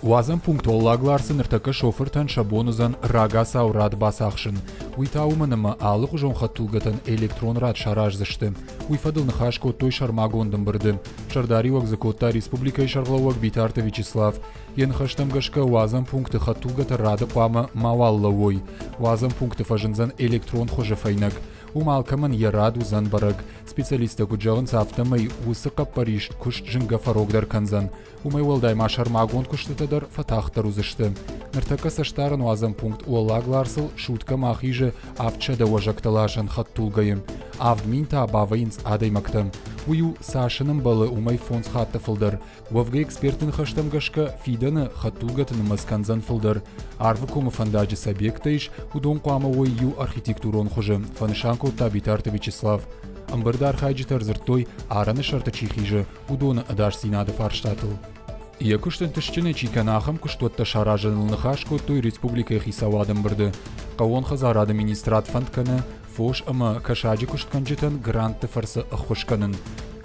Уазан пункт оллагларсын ыртакы шофыртан шабонузан рага саурат басахшын. Уйтауманама алық жон хаттулгатан электрон рад шаражзышты. Уйфадыл нахашко той шармагондым бырды. Шардари вакзакота республика шарглауак Битарта Вячеслав. Ен хаштамгашка уазан пункты хаттулгата рада пама маваллавой. Уазан пункты фажынзан электрон хожафайнак. Умалкаман яраду зан барак. Специалисты куджаван сафтамай усыка Париж куш джинга фарогдар канзан. Умай уалдайма шармагон куштатадар фатахтар узышты. Ныртака саштаран уазан пункт уаллагларсыл шутка махиже авчада важакталашан хаттулгайым. Авдминта абаваинц адаймактам. Ую сашаным балы умай фонс хатта фылдар. Вавга экспертын хаштамгашка фиданы хаттулгатын масканзан фылдар. Арвы кома фандаджи сабектайш удон қуама ой ю архитектурон хужы. Фанышанко Битарта Вячеслав. Амбардар хайджитар зыртой араны шарта чихижы удон адаш синады фарштатыл. Якуштан тышчыны чиканахам куштотта шаражанылныхашко той республика хисавадым бырды. Қауон хазар администрат фандканы фош ама кашаджи куштканжитан гранты фарсы ахушканын.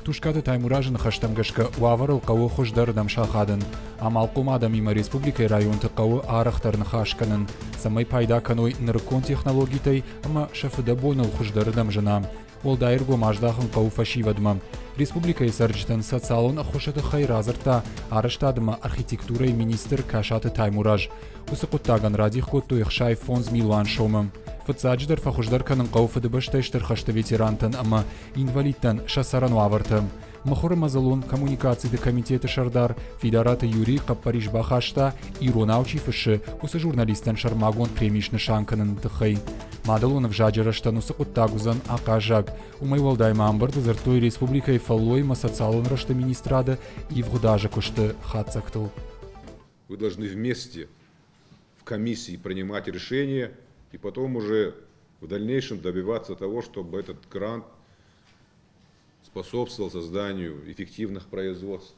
Тушкаты таймуражын хаштамгашка уаварыл қауы хушдардам шахадын. Амалқум адам има республика районты қауы арахтарны хашканын. Самай пайда каной ныркон технологитай ама шафыда бойныл хушдардам жынам. Ол дайырго маждахын қауы фашивадмам. Республика исарджитан социалон ахушаты хайразырта арыштадыма архитектура и министр кашаты таймураж. Усықуттаган радихко туйхшай фонз милуан шомам. Фацадждар фахуждар канын қауфыды баштайштар хашты ветерантан ама инвалидтан шасаран уавартам. Махуры мазалон коммуникации комитета шардар федераты Юрий Париж бахашта иронаучи фыши усы журналистан шармагон премишны шанканын тыхай. Мадалонов жаджараштан усықуттагузан ақажак. Умай валдайма амбарды зыртой республика и фаллойма социалон рашты министрада и вгудажа кушты хатсактыл. Вы должны вместе в комиссии принимать решения и потом уже в дальнейшем добиваться того, чтобы этот грант способствовал созданию эффективных производств.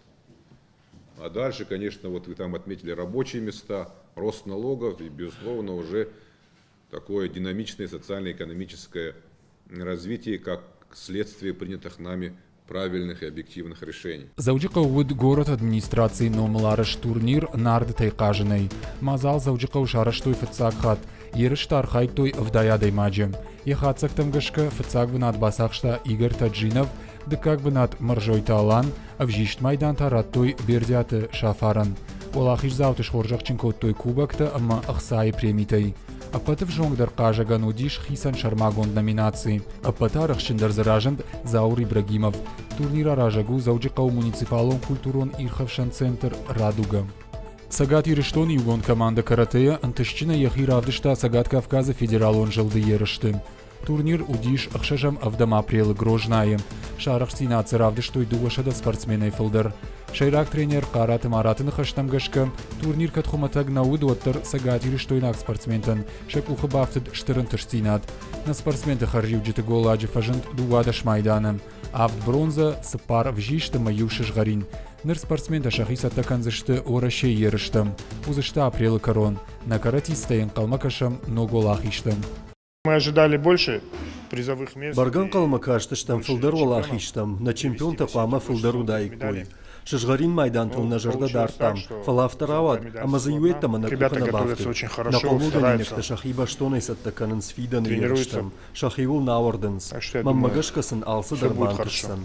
А дальше, конечно, вот вы там отметили рабочие места, рост налогов и, безусловно, уже такое динамичное социально-экономическое развитие, как следствие принятых нами правильных и объективных решений. Завджика уд город администрации номларыш турнир нарды тайқажынай. Мазал завджика ушараштой фыцак Ерыштар хайтой вдаядай маджем. Ехацак тамгашка фыцак вынат басахшта Игорь Таджинов, да как вынат Маржой Талан, а вжишт майдан тараттой бердяты шафаран. Олахиш завтыш хоржахченко той кубакта, ама ахсай премитай. Апатыв жонгдар кажаган удиш хисан шармагон номинации. Апатарах шиндар заражанд Заур Ибрагимов. Турнира ражагу завджикау муниципалон культурон ирхавшан центр Радуга. Сагат Ирыштон югон команда каратея антышчина яхи равдышта Сагат Кавказа федералон жылды ерышты. Турнир удиш ахшажам авдам апрелы грожнаем. Шарах синацы равдыштой дугашада спортсменай фылдар. Шайрак тренер Караты Маратыны хаштамгашка. Турнир катхуматаг наудуаттар Сагат Ирыштойнак спортсментан. Шекулхы бафтыд штырынтыш синат. На спортсменты харживджиты голаджи фажент дугадаш майданом. Авд бронза сыпар вжишты маюшиш гарин. Ныр спортсменда шахиса таканзышты орашей ерыштым. Узышта апрелы корон. На каратистайын калмакашам но голахиштым. Мы ожидали больше призовых мест. Барган калмакаштыштам фылдар олахиштым. На чемпион тапама фылдару дайктой. Шишгарин майдан тылна жырда дартам. Фалафтаравад, ама заюэттама на кухана бафты. На полмуданинекта шахиба штонайсат таканын сфидан ерыштым. Шахивул науардынс. Маммагашкасын алсы дарбантышсан.